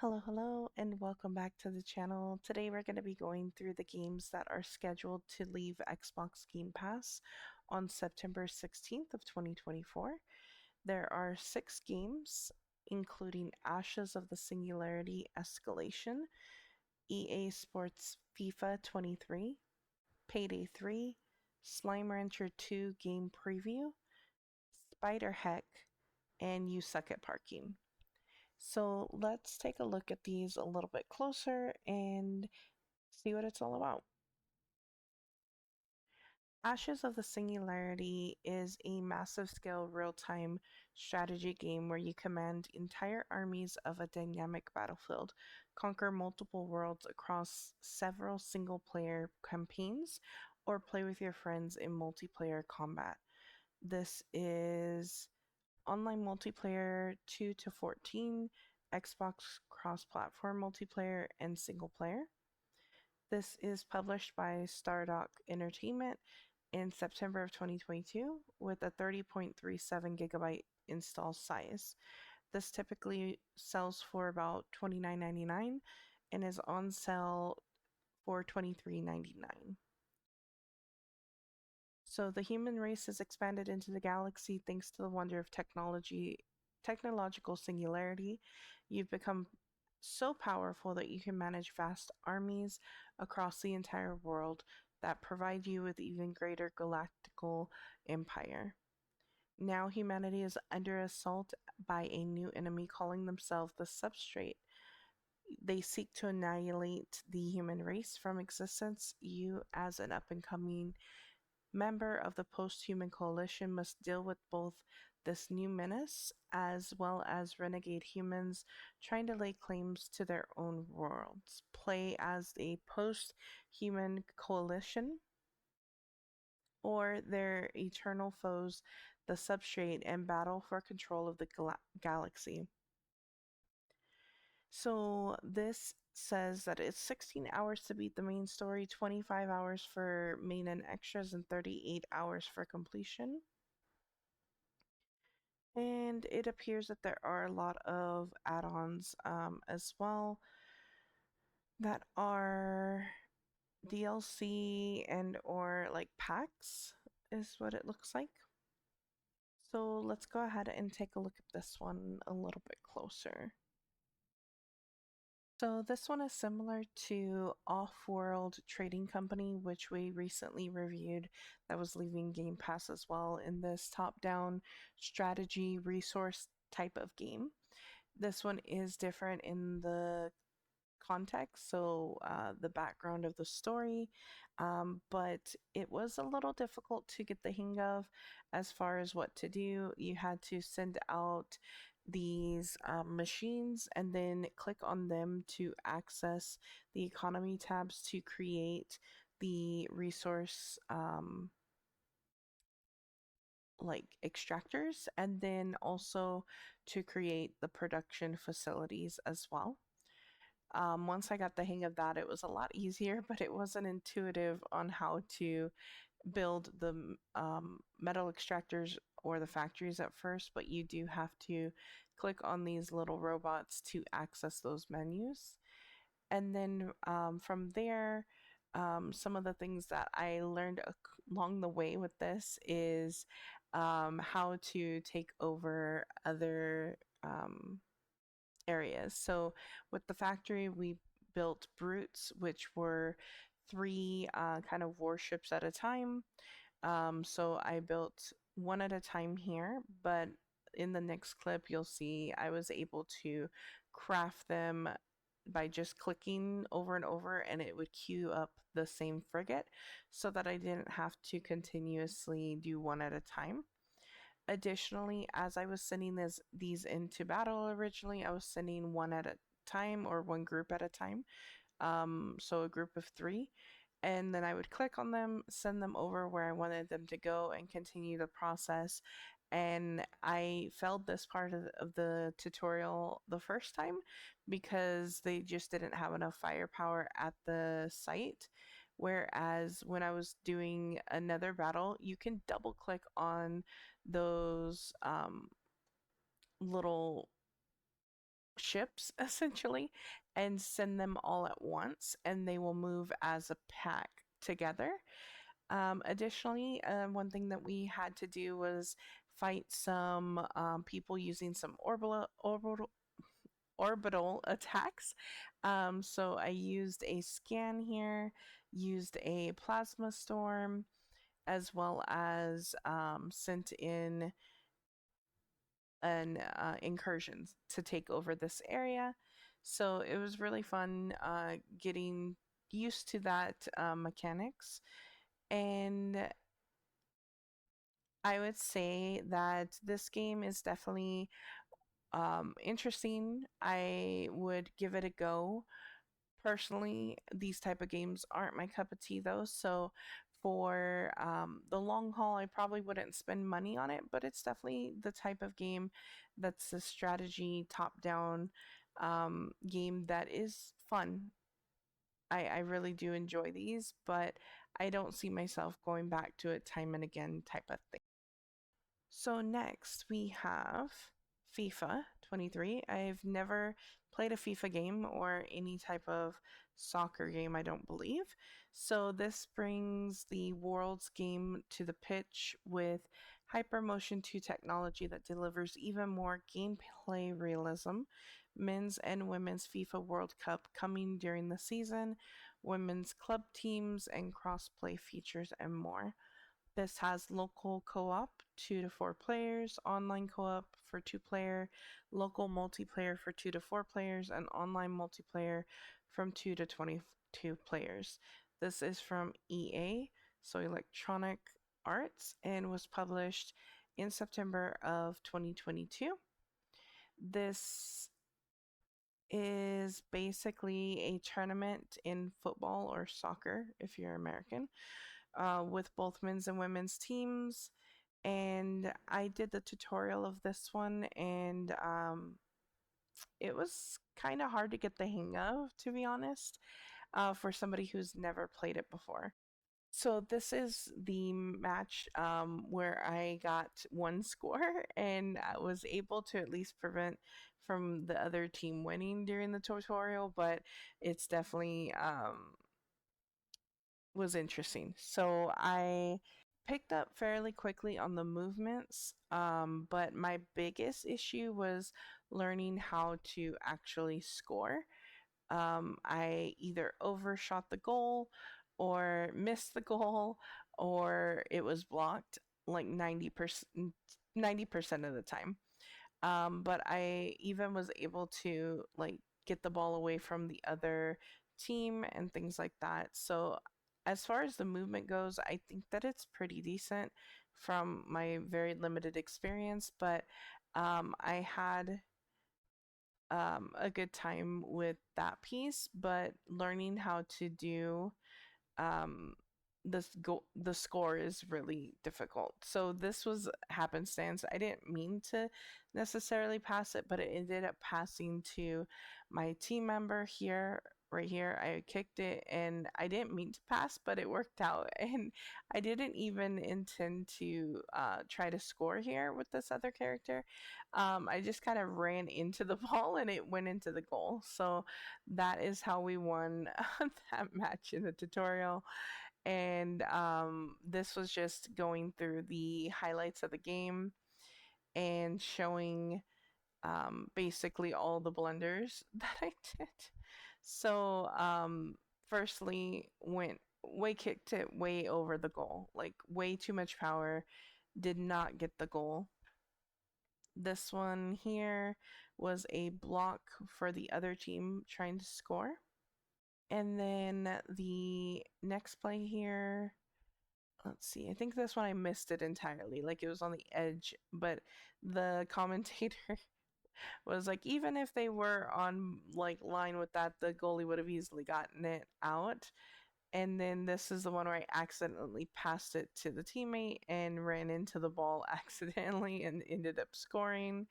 Hello, and welcome back to the channel. Today we're going to be going through the games that are scheduled to leave Xbox Game Pass on September 16th of 2024. There are 6 games, including Ashes of the Singularity Escalation, EA Sports FIFA 23, Payday 3, Slime Rancher 2 Game Preview, SpiderHeck, and You Suck at Parking. So let's take a look at these a little bit closer and see what it's all about. Ashes of the Singularity is a massive scale real-time strategy game where you command entire armies of a dynamic battlefield, conquer multiple worlds across several single-player campaigns, or play with your friends in multiplayer combat. This is online multiplayer 2 to 14, Xbox cross-platform multiplayer, and single player. This is published by Stardock Entertainment in September of 2022 with a 30.37 gigabyte install size. This typically sells for about $29.99 and is on sale for $23.99. So the human race has expanded into the galaxy thanks to the wonder of technological singularity. You've become so powerful that you can manage vast armies across the entire world that provide you with even greater galactical empire. Now humanity is under assault by a new enemy calling themselves the Substrate. They seek to annihilate the human race from existence. You, as an up-and-coming member of the post-human coalition, must deal with both this new menace as well as renegade humans trying to lay claims to their own worlds. Play as a post-human coalition or their eternal foes, the Substrate, and battle for control of the galaxy. So this says that it's 16 hours to beat the main story, 25 hours for main and extras, and 38 hours for completion. And it appears that there are a lot of add-ons as well that are DLC and or like packs is what it looks like. So let's go ahead and take a look at this one a little bit closer. So this one is similar to Off-World Trading Company, which we recently reviewed, that was leaving Game Pass as well, in this top-down strategy resource type of game. This one is different in the context, so the background of the story, but it was a little difficult to get the hang of as far as what to do. You had to send out these machines and then click on them to access the economy tabs to create the resource like extractors, and then also to create the production facilities as well. Once I got the hang of that, it was a lot easier, but it wasn't intuitive on how to build the metal extractors or the factories at first, but you do have to click on these little robots to access those menus. And then from there, some of the things that I learned along the way with this is how to take over other areas. So with the factory, we built brutes, which were 3 kind of warships at a time. So I built one at a time here, but in the next clip, you'll see I was able to craft them by just clicking over and over, and it would queue up the same frigate so that I didn't have to continuously do one at a time. Additionally, as I was sending these into battle originally, I was sending one at a time or one group at a time. So a group of 3. And then I would click on them, send them over where I wanted them to go, and continue the process. And I failed this part of the tutorial the first time because they just didn't have enough firepower at the site. Whereas when I was doing another battle, you can double click on those little ships essentially and send them all at once, and they will move as a pack together. Additionally, one thing that we had to do was fight some people using some orbital attacks. So I used a scan here, used a plasma storm, as well as sent in an incursion to take over this area. So it was really fun getting used to that mechanics. And I would say that this game is definitely interesting. I would give it a go. Personally, these type of games aren't my cup of tea though. So for the long haul, I probably wouldn't spend money on it, but it's definitely the type of game that's a strategy top-down game that is fun. I really do enjoy these, but I don't see myself going back to it time and again type of thing. So next we have FIFA 23. I've never played a FIFA game or any type of soccer game, I don't believe. So this brings the world's game to the pitch with Hypermotion 2 technology that delivers even more gameplay realism. Men's and women's FIFA World Cup coming during the season, women's club teams and cross-play features and more. This has local co op, 2 to 4 players, online co op for 2 player, local multiplayer for 2 to 4 players, and online multiplayer from 2 to 22 players. This is from EA, so Electronic Arts, and was published in September of 2022. This is basically a tournament in football or soccer if you're American, with both men's and women's teams. And I did the tutorial of this one, and it was kind of hard to get the hang of, to be honest, for somebody who's never played it before. So this is the match where I got 1 score and I was able to at least prevent from the other team winning during the tutorial, but it's definitely was interesting. So I picked up fairly quickly on the movements, but my biggest issue was learning how to actually score. I either overshot the goal or missed the goal or it was blocked like 90% of the time. But I even was able to like get the ball away from the other team and things like that. So as far as the movement goes, I think that it's pretty decent from my very limited experience, but I had a good time with that piece, but learning how to do um, the score is really difficult. So this was happenstance. I didn't mean to necessarily pass it, but it ended up passing to my team member here. Right here, I kicked it and I didn't mean to pass, but it worked out. And I didn't even intend to try to score here with this other character. I just kind of ran into the ball and it went into the goal. So that is how we won that match in the tutorial. And this was just going through the highlights of the game and showing basically all the blunders that I did. So, firstly, went way kicked it way over the goal, like way too much power, did not get the goal. This one here was a block for the other team trying to score. And then the next play here, let's see, I think this one I missed it entirely. Like it was on the edge, but the commentator was like, even if they were on like line with that, the goalie would have easily gotten it out. And then this is the one where I accidentally passed it to the teammate and ran into the ball accidentally and ended up scoring.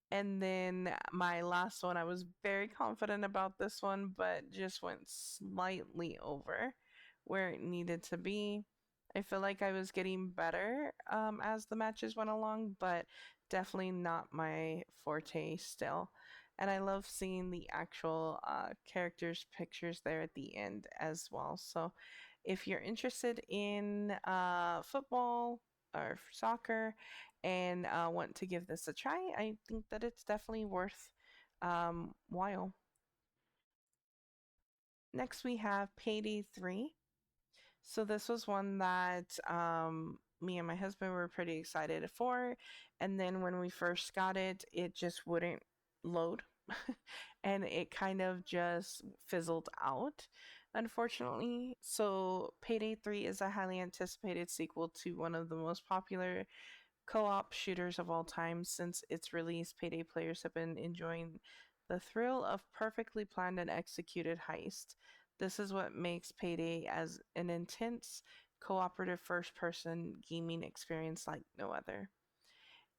And then my last one, I was very confident about this one, but just went slightly over where it needed to be. I feel like I was getting better as the matches went along, but definitely not my forte still. And I love seeing the actual characters' pictures there at the end as well. So if you're interested in football or soccer and want to give this a try, I think that it's definitely worth while. Next, we have Payday 3. So this was one that me and my husband were pretty excited for. And then when we first got it, it just wouldn't load. And it kind of just fizzled out, unfortunately. So Payday 3 is a highly anticipated sequel to one of the most popular co-op shooters of all time. Since its release, Payday players have been enjoying the thrill of perfectly planned and executed heist. This is what makes Payday as an intense cooperative first-person gaming experience like no other.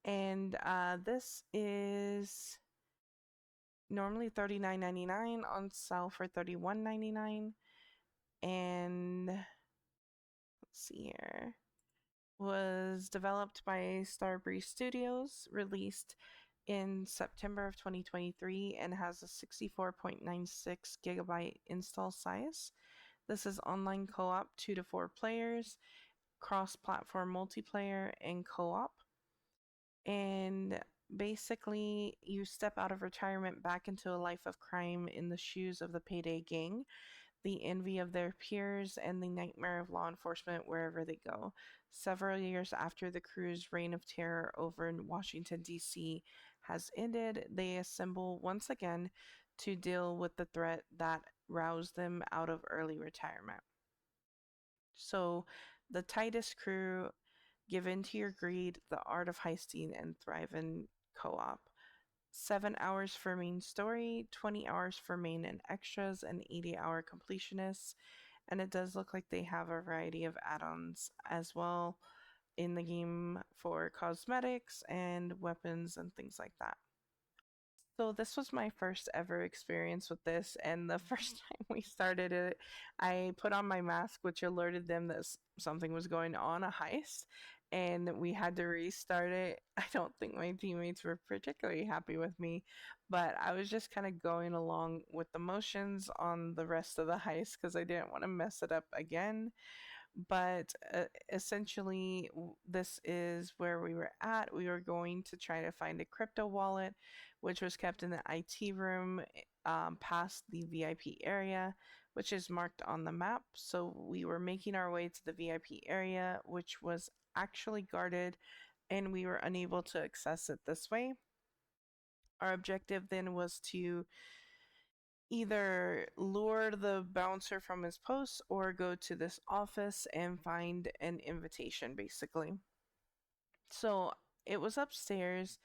And this is normally $39.99 on sale for $31.99. And let's see here. Was developed by Starbreeze Studios, released in September of 2023, and has a 64.96 gigabyte install size. This is online co op, 2 to 4 players, cross platform multiplayer, and co op. And basically, you step out of retirement back into a life of crime in the shoes of the Payday gang, the envy of their peers, and the nightmare of law enforcement wherever they go. Several years after the crew's reign of terror over in Washington, D.C. has ended, they assemble once again to deal with the threat that roused them out of early retirement. So, the tightest crew give in to your greed, the art of heisting, and thrive in co op. 7 hours for main story, 20 hours for main and extras, and 80-hour completionists. And it does look like they have a variety of add ons as well in the game for cosmetics and weapons and things like that. So this was my first ever experience with this, and the first time we started it, I put on my mask, which alerted them that something was going on, a heist, and we had to restart it. I don't think my teammates were particularly happy with me, but I was just kind of going along with the motions on the rest of the heist because I didn't want to mess it up again. But essentially, this is where we were at. We were going to try to find a crypto wallet, which was kept in the IT room past the VIP area, which is marked on the map. So we were making our way to the VIP area, which was actually guarded, and we were unable to access it this way. Our objective then was to either lure the bouncer from his post or go to this office and find an invitation, basically. So it was upstairs.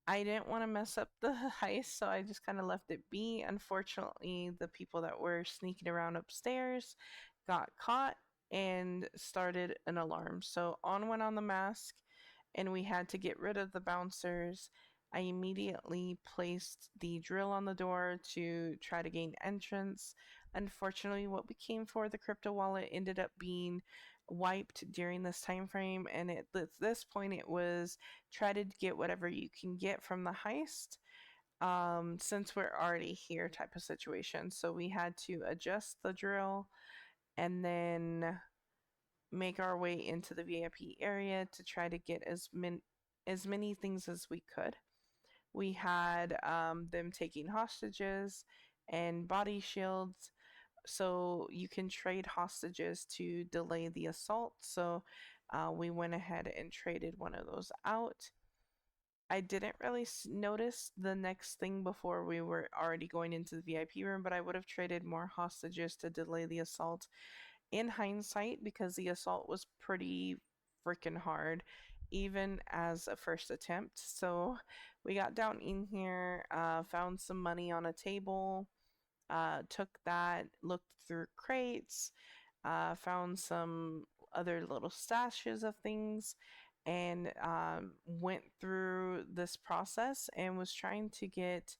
I didn't want to mess up the heist, so I just kind of left it be. Unfortunately, the people that were sneaking around upstairs got caught and started an alarm. So on went on the mask, and we had to get rid of the bouncers. I immediately placed the drill on the door to try to gain entrance. Unfortunately, what we came for, the crypto wallet, ended up being wiped during this time frame, and at this point it was try to get whatever you can get from the heist, since we're already here type of situation. So we had to adjust the drill and then make our way into the VIP area to try to get as many things as we could. We had them taking hostages and body shields, so you can trade hostages to delay the assault. So we went ahead and traded one of those out. I didn't really notice the next thing before we were already going into the VIP room, but I would have traded more hostages to delay the assault in hindsight because the assault was pretty freaking hard, even as a first attempt. So we got down in here, found some money on a table, took that, looked through crates, found some other little stashes of things, and went through this process and was trying to get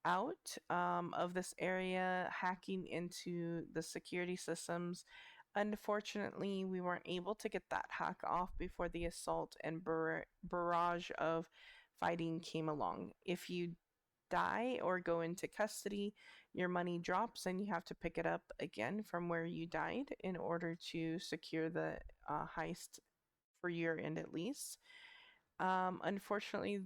out of this area, hacking into the security systems Unfortunately, we weren't able to get that hack off before the assault and barrage of fighting came along. If you die or go into custody, your money drops and you have to pick it up again from where you died in order to secure the heist for your end at least. Unfortunately,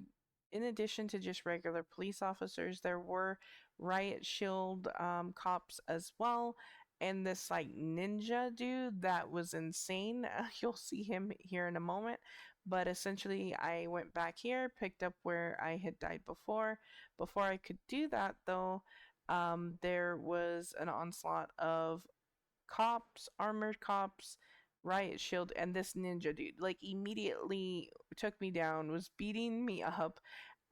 in addition to just regular police officers, there were riot shield cops as well. And this like ninja dude that was insane. You'll see him here in a moment. But essentially, I went back here, picked up where I had died before. Before I could do that, though, there was an onslaught of cops, armored cops, riot shield, and this ninja dude. Like, immediately took me down, was beating me up.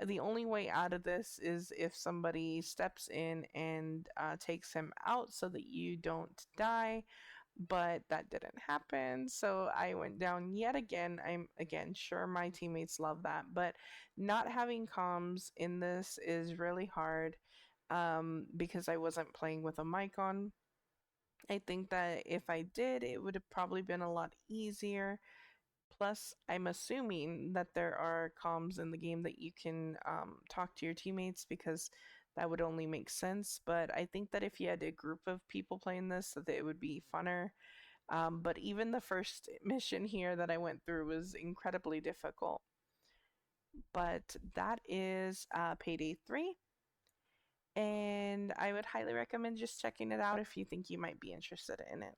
The only way out of this is if somebody steps in and takes him out so that you don't die. But that didn't happen. So I went down yet again. I'm again sure my teammates love that. But not having comms in this is really hard because I wasn't playing with a mic on. I think that if I did, it would have probably been a lot easier. Plus, I'm assuming that there are comms in the game that you can talk to your teammates because that would only make sense. But I think that if you had a group of people playing this, that it would be funner. But even the first mission here that I went through was incredibly difficult. But that is Payday 3. And I would highly recommend just checking it out if you think you might be interested in it.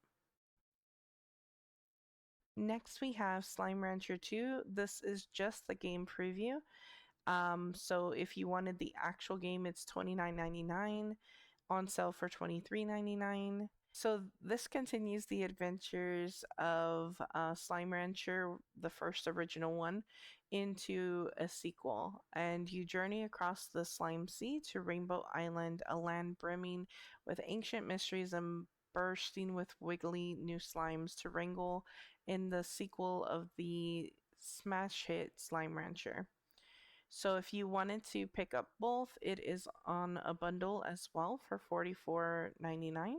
Next, we have Slime Rancher 2. This is just the game preview. So if you wanted the actual game, it's $29.99, on sale for $23.99. So this continues the adventures of Slime Rancher, the first original one, into a sequel. And you journey across the Slime Sea to Rainbow Island, a land brimming with ancient mysteries and bursting with wiggly new slimes to wrangle in the sequel of the smash hit Slime Rancher. So if you wanted to pick up both, it is on a bundle as well for $44.99.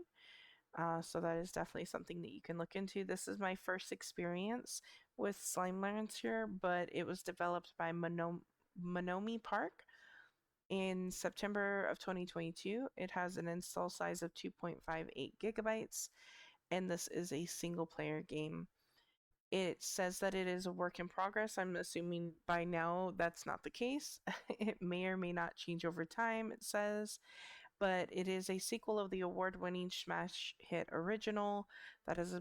So that is definitely something that you can look into. This is my first experience with Slime Lancer, but it was developed by Monomi Park in September of 2022. It has an install size of 2.58 gigabytes, and this is a single player game. It says that it is a work in progress. I'm assuming by now that's not the case. It may or may not change over time, it says. But it is a sequel of the award winning smash hit original that has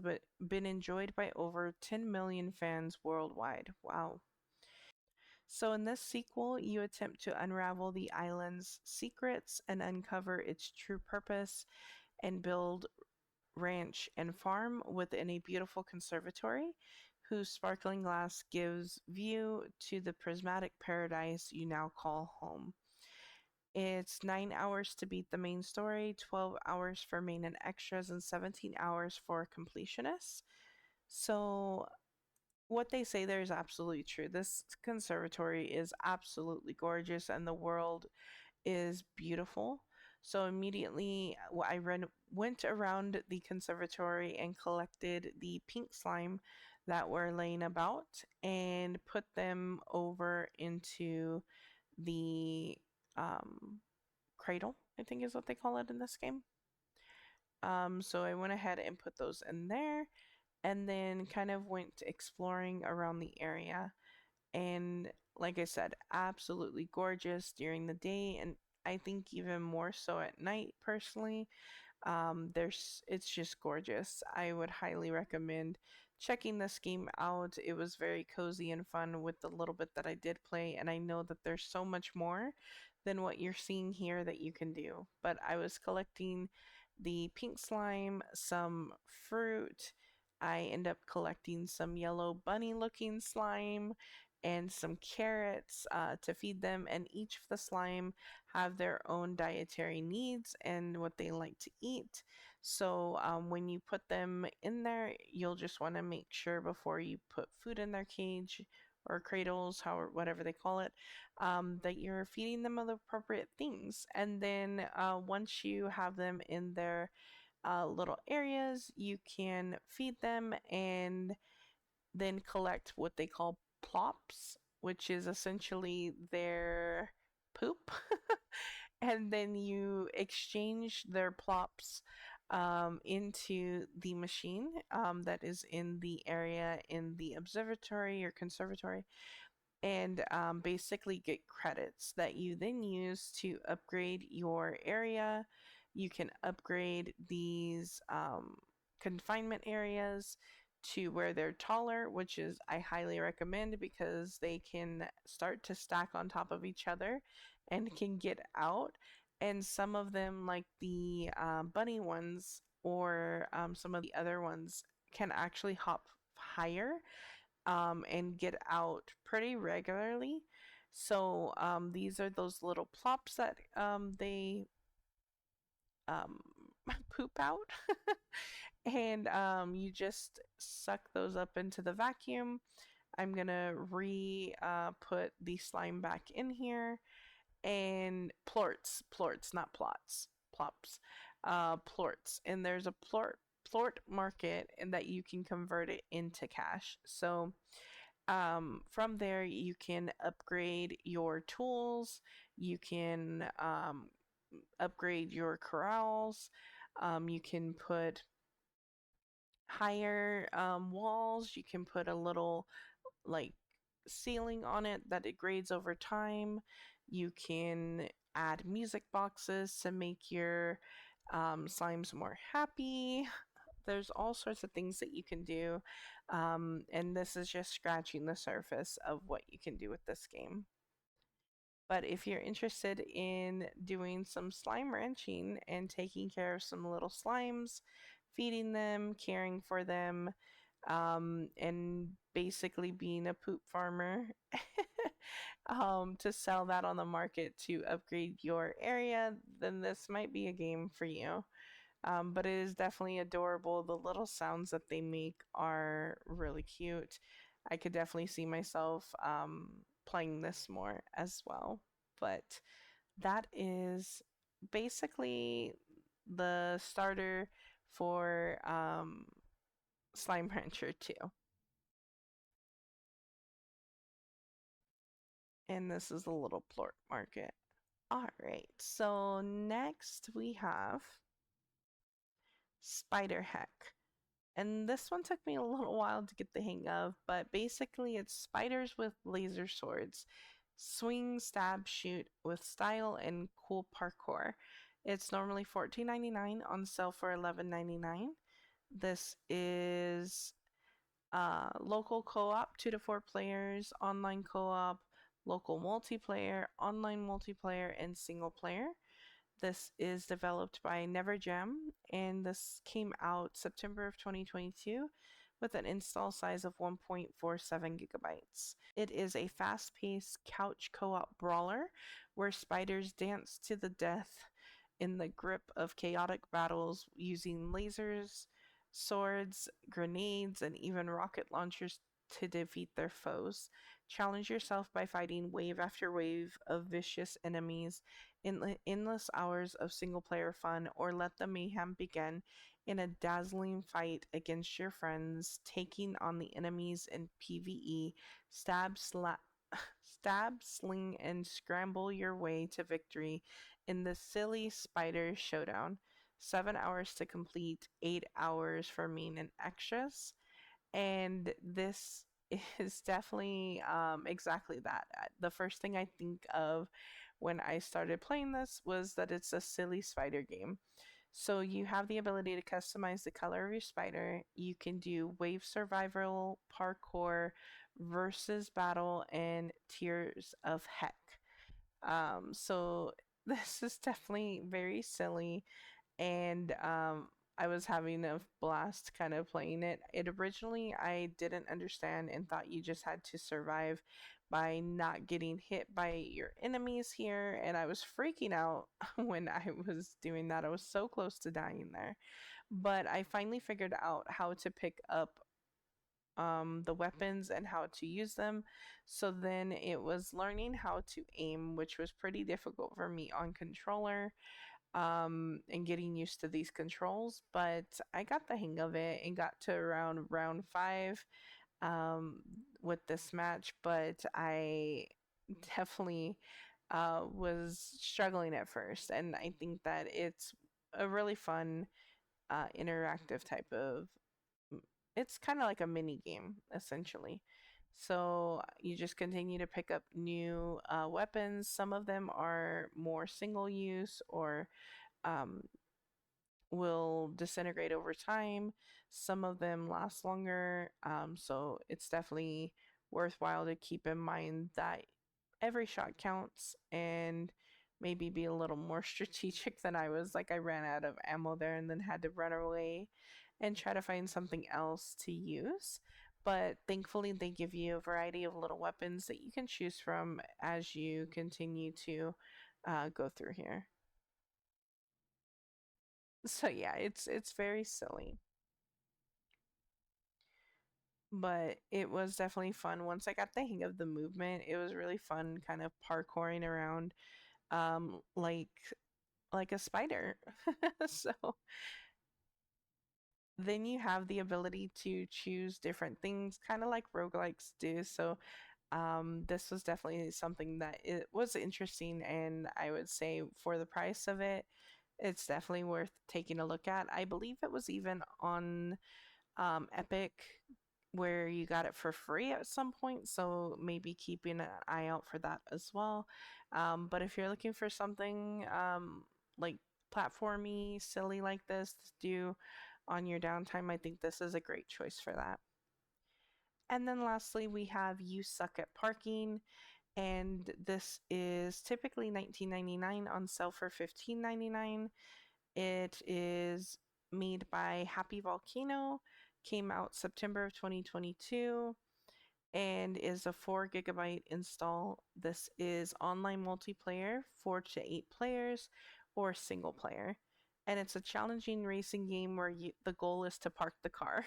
been enjoyed by over 10 million fans worldwide. Wow. So, in this sequel, you attempt to unravel the island's secrets and uncover its true purpose and build ranch and farm within a beautiful conservatory whose sparkling glass gives view to the prismatic paradise you now call home. It's 9 hours to beat the main story, 12 hours for main and extras, and 17 hours for completionists. So, what they say there is absolutely true. This conservatory is absolutely gorgeous, and the world is beautiful. So immediately went around the conservatory and collected the pink slime that were laying about and put them over into the cradle, I think is what they call it in this game. So I went ahead and put those in there and then kind of went exploring around the area. And like I said, absolutely gorgeous during the day, and I think even more so at night personally. It's just gorgeous. I would highly recommend checking this game out. It was very cozy and fun with the little bit that I did play, and I know that there's so much more than what you're seeing here that you can do. But I was collecting the pink slime, some fruit. I end up collecting some yellow bunny looking slime and some carrots to feed them, and each of the slime have their own dietary needs and what they like to eat. So when you put them in there, you'll just want to make sure before you put food in their cage or cradles, however, whatever they call it, that you're feeding them the appropriate things. And then once you have them in there, little areas. You can feed them and then collect what they call plops, which is essentially their poop. And then you exchange their plops into the machine that is in the area in the observatory or conservatory, and basically get credits that you then use to upgrade your area. You can upgrade these confinement areas to where they're taller, which is I highly recommend because they can start to stack on top of each other and can get out. And some of them, like the bunny ones or some of the other ones, can actually hop higher and get out pretty regularly. So these are those little plops that they um, poop out, and you just suck those up into the vacuum. I'm gonna put the slime back in here, and plorts, not plots, plops, plorts, and there's a plort market, and that you can convert it into cash. So from there, you can upgrade your tools, you can upgrade your corrals, you can put higher walls, you can put a little like ceiling on it that it grades over time. You can add music boxes to make your slimes more happy. There's all sorts of things that you can do. And this is just scratching the surface of what you can do with this game. But if you're interested in doing some slime ranching and taking care of some little slimes, feeding them, caring for them, and basically being a poop farmer to sell that on the market to upgrade your area, then this might be a game for you. But it is definitely adorable. The little sounds that they make are really cute. I could definitely see myself playing this more as well. But that is basically the starter for Slime Rancher 2. And this is a little plort market. Alright, so next we have SpiderHeck. And this one took me a little while to get the hang of, but basically it's spiders with laser swords. Swing, stab, shoot with style and cool parkour. It's normally $14.99 on sale for $11.99. This is local co-op, 2 to 4 players, online co-op, local multiplayer, online multiplayer, and single player. This is developed by NeverGem, and this came out September of 2022 with an install size of 1.47 gigabytes. It is a fast paced couch co op brawler where spiders dance to the death in the grip of chaotic battles using lasers, swords, grenades, and even rocket launchers to defeat their foes. Challenge yourself by fighting wave after wave of vicious enemies in endless hours of single player fun, or let the mayhem begin in a dazzling fight against your friends, taking on the enemies in PvE. Stab, sling, and scramble your way to victory in the silly spider showdown. 7 hours to complete, 8 hours for main and extras. And this is definitely exactly that. The first thing I think of when I started playing this was that it's a silly spider game. So you have the ability to customize the color of your spider. You can do wave survival, parkour, versus battle, and tiers of heck. So this is definitely very silly, and I was having a blast kind of playing it. It originally I didn't understand and thought you just had to survive by not getting hit by your enemies here, and I was freaking out when I was doing that. I was so close to dying there. But I finally figured out how to pick up the weapons and how to use them. So then it was learning how to aim, which was pretty difficult for me on controller. and getting used to these controls, but I got the hang of it and got to around round five um, with this match, but I definitely was struggling at first. And I think that it's a really fun, interactive type of. It's kind of like a mini game, essentially. So you just continue to pick up new weapons. Some of them are more single use or um, will disintegrate over time. Some of them last longer. So it's definitely worthwhile to keep in mind that every shot counts and maybe be a little more strategic than I was. Like I ran out of ammo there and then had to run away and try to find something else to use. But thankfully, they give you a variety of little weapons that you can choose from as you continue to go through here. So yeah, it's very silly, but it was definitely fun. Once I got the hang of the movement, it was really fun kind of parkouring around um like like a spider. So then you have the ability to choose different things, kind of like roguelikes do. So this was definitely something that it was interesting, and I would say for the price of it, it's definitely worth taking a look at. I believe it was even on Epic where you got it for free at some point, so maybe keeping an eye out for that as well. But if you're looking for something like platformy, silly like this to do on your downtime, I think this is a great choice for that. And then lastly, we have You Suck at Parking, and this is typically $19.99 on sale for $15.99. It is made by Happy Volcano, came out September of 2022, and is a 4 gigabyte install. This is online multiplayer, 4 to 8 players, or single player. And it's a challenging racing game where the goal is to park the car.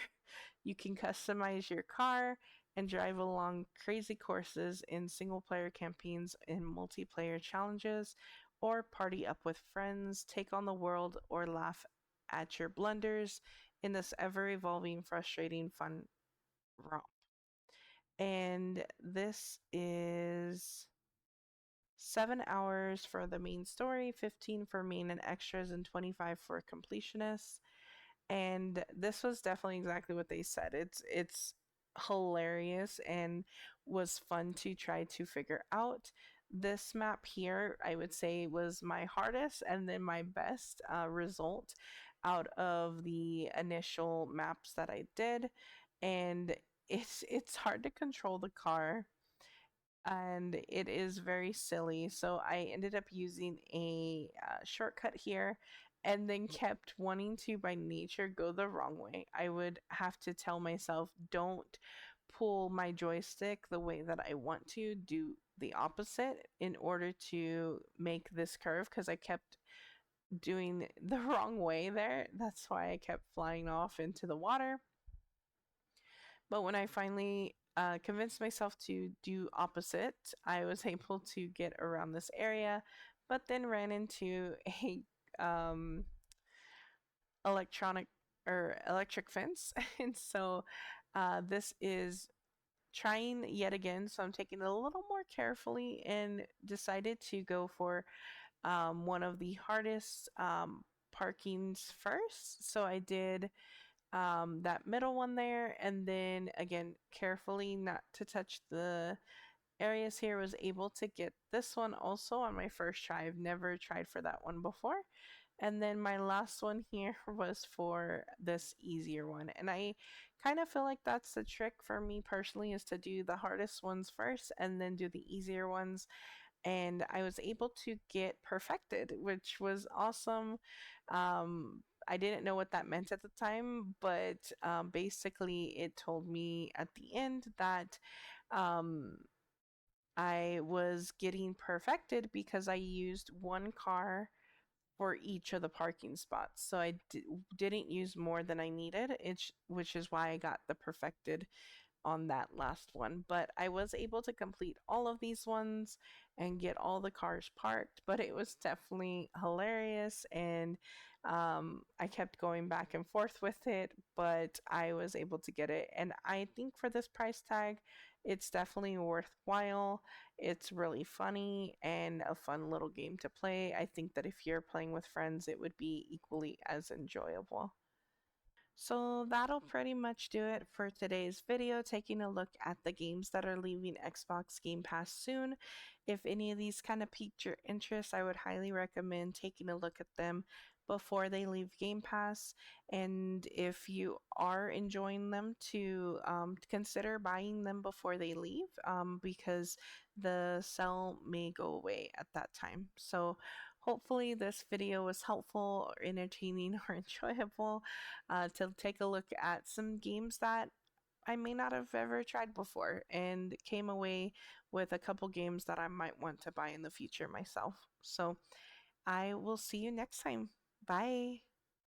You can customize your car and drive along crazy courses in single player campaigns and multiplayer challenges, or party up with friends, take on the world, or laugh at your blunders in this ever evolving, frustrating, fun romp. And this is 7 hours for the main story, 15 for main and extras, and 25 for completionists. And this was definitely exactly what they said. It's hilarious and was fun to try to figure out. This map here, I would say, was my hardest and then my best result out of the initial maps that I did. And it's hard to control the car and it is very silly. So I ended up using a shortcut here and then kept wanting to, by nature, go the wrong way. I would have to tell myself, don't pull my joystick the way that I want to, do the opposite in order to make this curve because I kept doing the wrong way there. That's why I kept flying off into the water. But when I finally convinced myself to do opposite, I was able to get around this area, but then ran into a um, electronic or electric fence, and so this is trying yet again. So I'm taking it a little more carefully and decided to go for one of the hardest parkings first. So I did that middle one there, and then again carefully not to touch the areas here, was able to get this one also on my first try. I've never tried for that one before. And then my last one here was for this easier one, and I kind of feel like that's the trick for me personally, is to do the hardest ones first and then do the easier ones. And I was able to get perfected, which was awesome. I didn't know what that meant at the time, but basically, it told me at the end that um, I was getting perfected because I used one car for each of the parking spots. So I didn't use more than I needed, which is why I got the perfected on that last one, but I was able to complete all of these ones and get all the cars parked. But it was definitely hilarious, and I kept going back and forth with it, but I was able to get it. And I think for this price tag, it's definitely worthwhile. It's really funny and a fun little game to play. I think that if you're playing with friends, it would be equally as enjoyable. So that'll pretty much do it for today's video, taking a look at the games that are leaving Xbox Game Pass soon. If any of these kind of piqued your interest, I would highly recommend taking a look at them before they leave Game Pass. And if you are enjoying them, to consider buying them before they leave, because the sale may go away at that time. So hopefully this video was helpful or entertaining or enjoyable, to take a look at some games that I may not have ever tried before, and came away with a couple games that I might want to buy in the future myself. So I will see you next time. Bye.